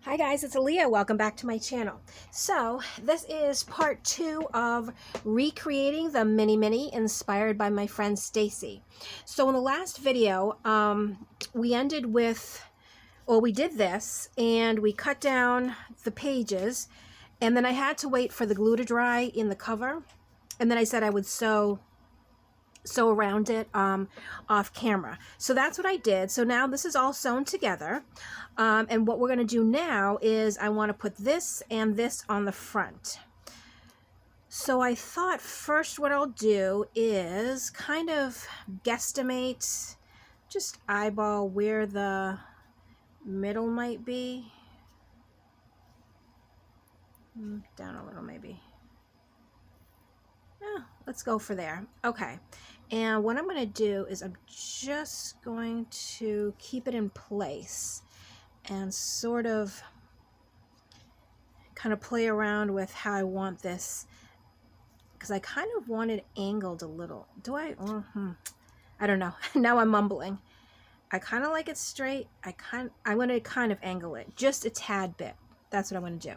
Hi guys, it's Alia. Welcome back to my channel. So this is part 2 of recreating the mini inspired by my friend Staci. So in the last video, we ended with, we did this and we cut down the pages, and then I had to wait for the glue to dry in the cover, and then I said I would sew around it off camera. So that's what I did. So now this is all sewn together, and what we're going to do now is I want to put this and this on the front. So I thought first what I'll do is kind of guesstimate, just eyeball where the middle might be. Down a little maybe. Let's go for there. Okay. And what I'm going to do is I'm just going to keep it in place and sort of kind of play around with how I want this, because I kind of want it angled a little. Do I? I don't know. Now I'm mumbling. I kind of like it straight. I'm going to kind of angle it just a tad bit. That's what I'm going to do.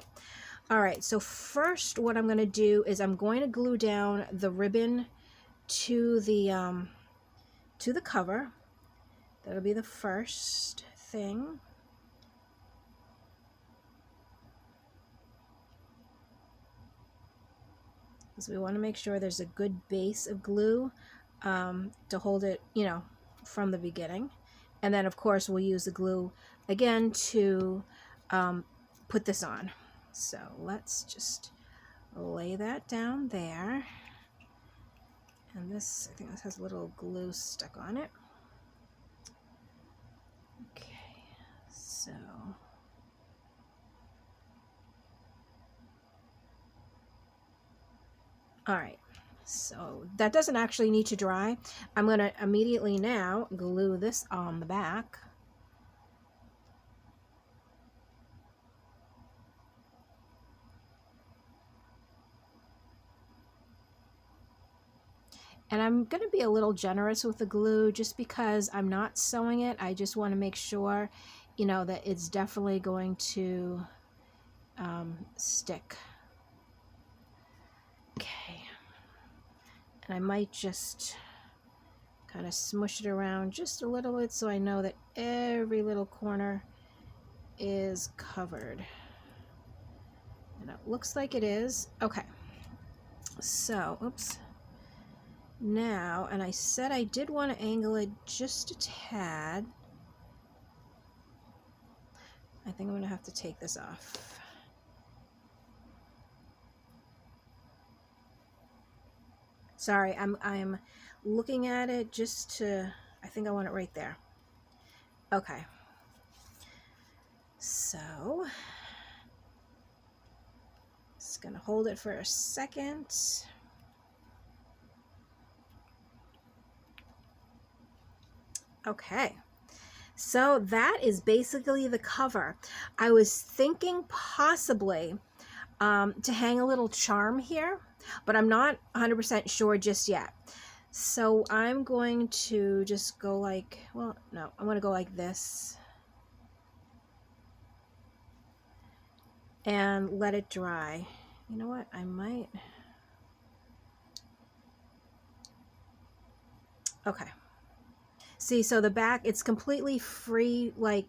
All right, so first what I'm going to do is I'm going to glue down the ribbon to the cover. That'll be the first thing. So we want to make sure there's a good base of glue to hold it, from the beginning. And then of course we'll use the glue again to put this on. So let's just lay that down there. And this, I think this has a little glue stuck on it. Okay, so all right, so that doesn't actually need to dry. I'm going to immediately now glue this on the back. And I'm going to be a little generous with the glue just because I'm not sewing it. I just want to make sure, that it's definitely going to stick. Okay. And I might just kind of smush it around just a little bit so I know that every little corner is covered. And it looks like it is. Okay. So, oops. Now, and I said I did want to angle it just a tad. I think I'm going to have to take this off. Sorry, I'm looking at it just to, I think I want it right there. Okay. So, just going to hold it for a second. Okay, so that is basically the cover. I was thinking possibly to hang a little charm here, but I'm not 100% sure just yet. So I'm going to just go like, well, no, I'm going to go like this and let it dry. You know what? I might. Okay. See, so the back, it's completely free, like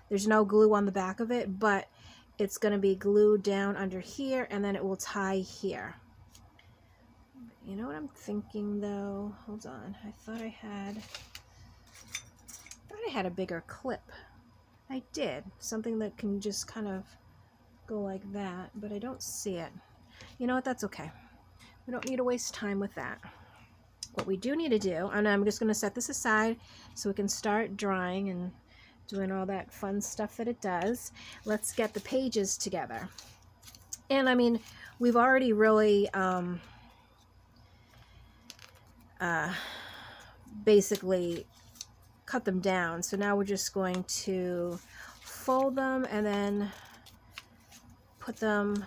there's no glue on the back of it, but it's going to be glued down under here, and then it will tie here. You know what I'm thinking though? Hold on. I thought I had a bigger clip. I did. Something that can just kind of go like that, but I don't see it. You know what? That's okay. We don't need to waste time with that. What we do need to do, and I'm just going to set this aside so we can start drying and doing all that fun stuff that it does. Let's get the pages together. And I mean, we've already really basically cut them down. So now we're just going to fold them and then put them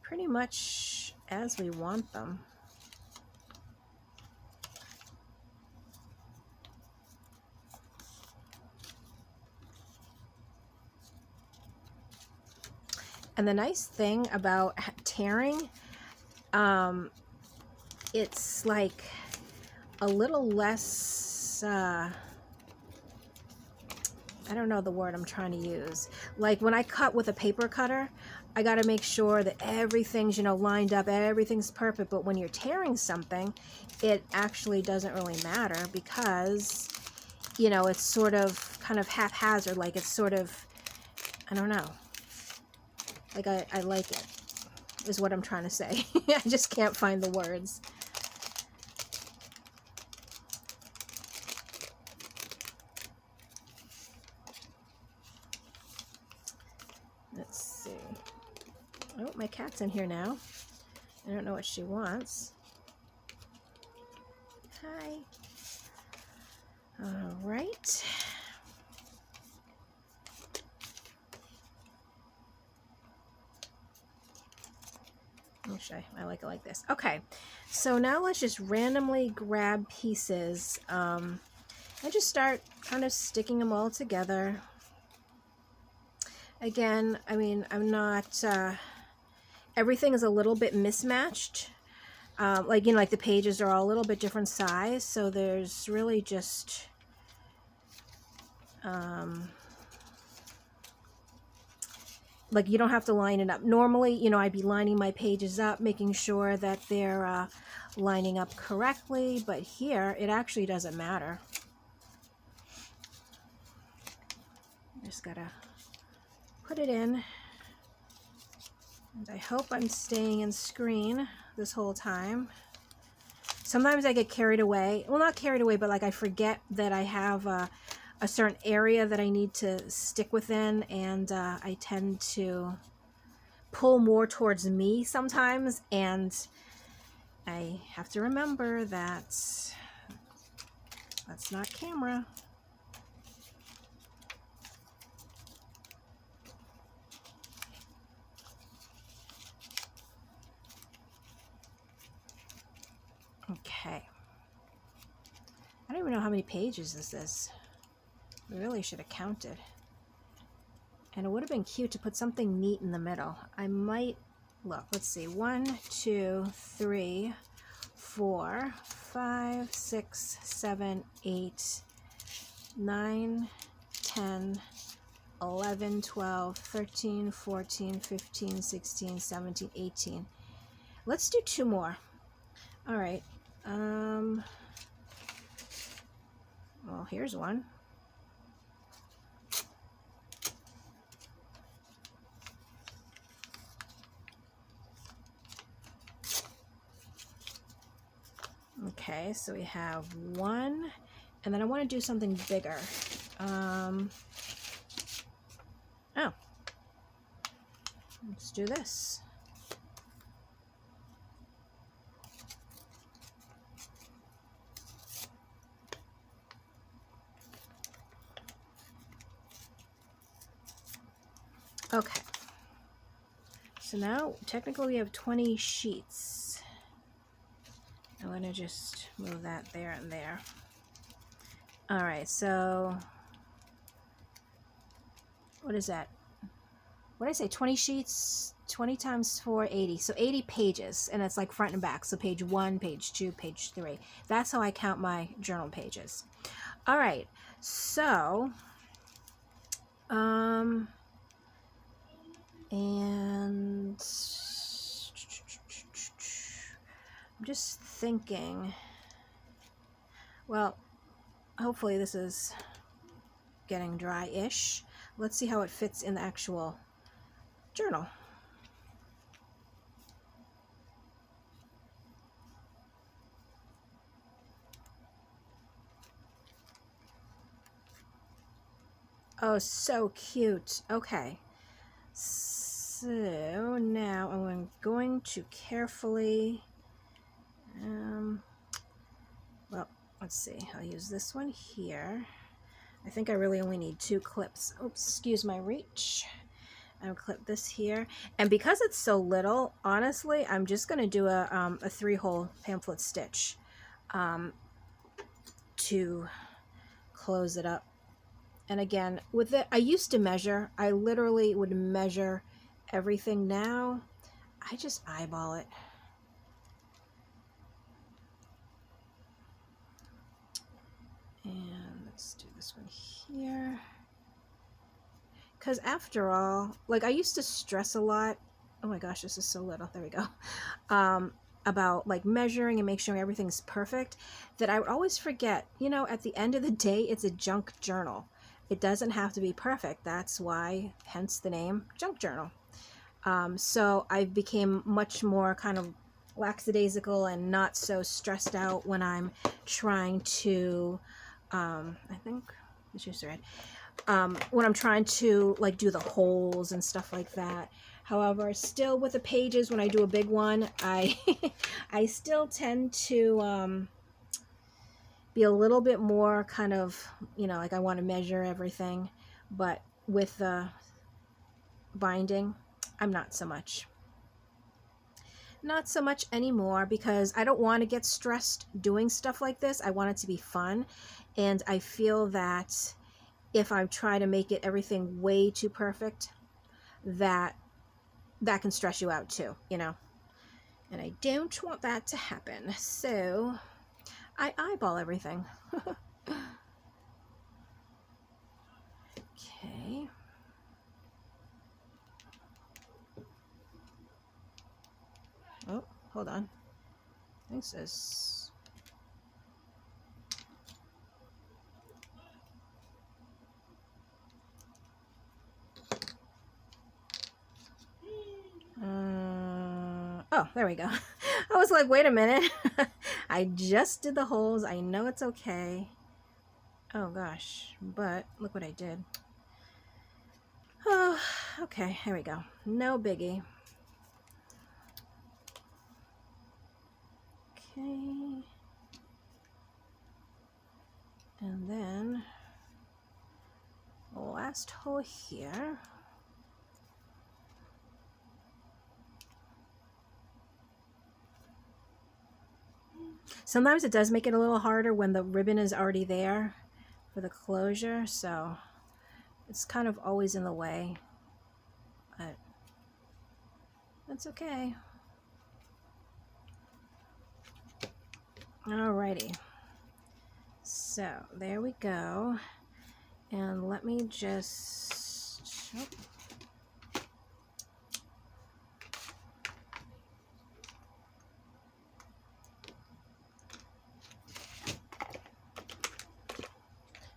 pretty much as we want them. And the nice thing about tearing, it's like a little less, I don't know the word I'm trying to use. Like when I cut with a paper cutter, I got to make sure that everything's, you know, lined up, everything's perfect. But when you're tearing something, it actually doesn't really matter because, you know, it's sort of kind of haphazard. Like it's sort of, I don't know. Like I like it, is what I'm trying to say. I just can't find the words. Let's see. Oh, my cat's in here now. I don't know what she wants. Hi. All right. I like it like this. Okay, so now let's just randomly grab pieces and just start kind of sticking them all together. Again, I mean, I'm not, everything is a little bit mismatched. Like, you know, like the pages are all a little bit different size, so there's really just, like you don't have to line it up. Normally, you know, I'd be lining my pages up, making sure that they're lining up correctly, but here it actually doesn't matter. Just gotta put it in. And I hope I'm staying in screen this whole time. Sometimes I get carried away. Well, not carried away, but like I forget that I have a certain area that I need to stick within, and I tend to pull more towards me sometimes, and I have to remember that that's not camera. Okay. I don't even know how many pages this is. We really should have counted. And it would have been cute to put something neat in the middle. I might, look, let's see. 1, 2, 3, 4, 5, 6, 7, 8, 9, 10, 11, 12, 13, 14, 15, 16, 17, 18. Let's do 2 more. All right. Well, here's one. Okay, so we have 1, and then I want to do something bigger. Oh, let's do this. Okay, so now technically we have 20 sheets. I'm going to just move that there and there. All right, so what is that? What did I say? 20 sheets, 20 times 4, 80. So 80 pages, and it's like front and back. So page 1, page 2, page 3. That's how I count my journal pages. All right, so and I'm just thinking, well, hopefully this is getting dry-ish. Let's see how it fits in the actual journal. Oh, so cute. Okay. So now I'm going to carefully, well, let's see. I'll use this one here. I think I really only need 2 clips. Oops, excuse my reach. I'll clip this here. And because it's so little, honestly, I'm just going to do a 3-hole pamphlet stitch to close it up. And again, with it, I used to measure. I literally would measure everything now, I just eyeball it. And let's do this one here. Because after all, like I used to stress a lot. Oh my gosh, this is so little. There we go. About like measuring and make sure everything's perfect, that I would always forget, you know, at the end of the day, it's a junk journal. It doesn't have to be perfect. That's why, hence the name, junk journal. So I became much more kind of lackadaisical and not so stressed out when I'm trying to, I think this is right. When I'm trying to like do the holes and stuff like that. However, still with the pages, when I do a big one, I I still tend to be a little bit more kind of, you know, like I want to measure everything, but with the binding, I'm not so much. Not so much anymore, because I don't want to get stressed doing stuff like this. I want it to be fun, and I feel that if I try to make it everything way too perfect, that can stress you out too, you know, and I don't want that to happen. So I eyeball everything. Okay. Oh, hold on. I think this. Oh, there we go. I was like, wait a minute. I just did the holes. I know it's okay. Oh gosh, but look what I did. Oh, okay, here we go. No biggie. Okay. And then the last hole here. Sometimes it does make it a little harder when the ribbon is already there for the closure, so it's kind of always in the way, but that's okay. Alrighty, so there we go, and let me just,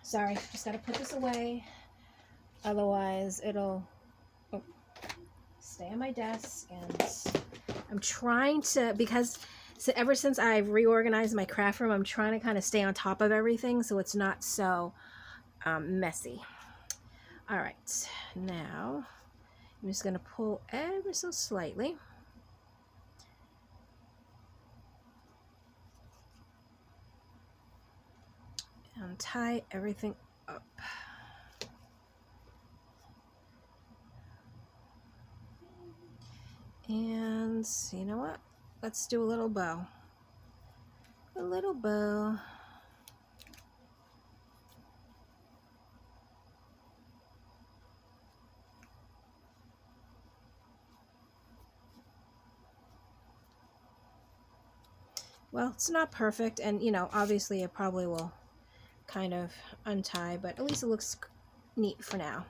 sorry, just gotta put this away, otherwise it'll stay on my desk. And I'm trying to, because ever since I've reorganized my craft room, I'm trying to kind of stay on top of everything so it's not so messy. All right, now I'm just gonna pull ever so slightly. And tie everything up. And you know what? Let's do a little bow. A little bow. Well, it's not perfect, and you know, obviously it probably will kind of untie, but at least it looks neat for now.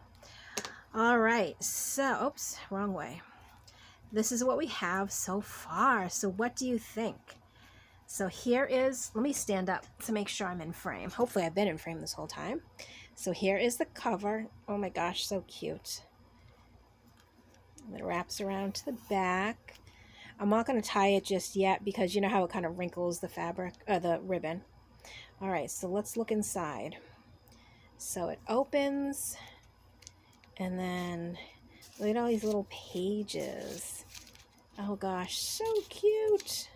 All right, so, oops, wrong way. This is what we have so far. So what do you think? So here is, let me stand up to make sure I'm in frame. Hopefully I've been in frame this whole time. So here is the cover. Oh my gosh, so cute. And it wraps around to the back. I'm not going to tie it just yet because you know how it kind of wrinkles the fabric, the ribbon. All right, so let's look inside. So it opens, and then look at all these little pages. Oh gosh, so cute.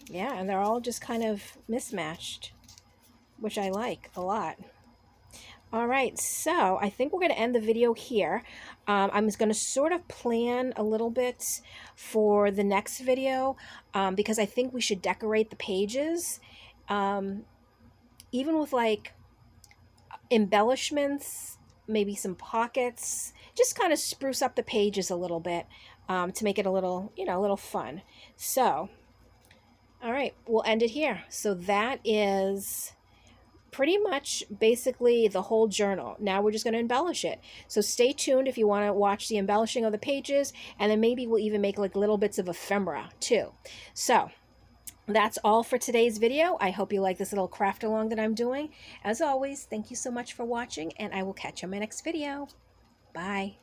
Yeah, and they're all just kind of mismatched, which I like a lot. All right, so I think we're going to end the video here. I'm just going to sort of plan a little bit for the next video because I think we should decorate the pages, even with like embellishments maybe some pockets, just kind of spruce up the pages a little bit to make it a little, a little fun. So, all right, we'll end it here. So that is pretty much basically the whole journal. Now we're just going to embellish it. So stay tuned if you want to watch the embellishing of the pages, and then maybe we'll even make like little bits of ephemera too. So that's all for today's video. I hope you like this little craft along that I'm doing. As always, thank you so much for watching, and I will catch you in my next video. Bye.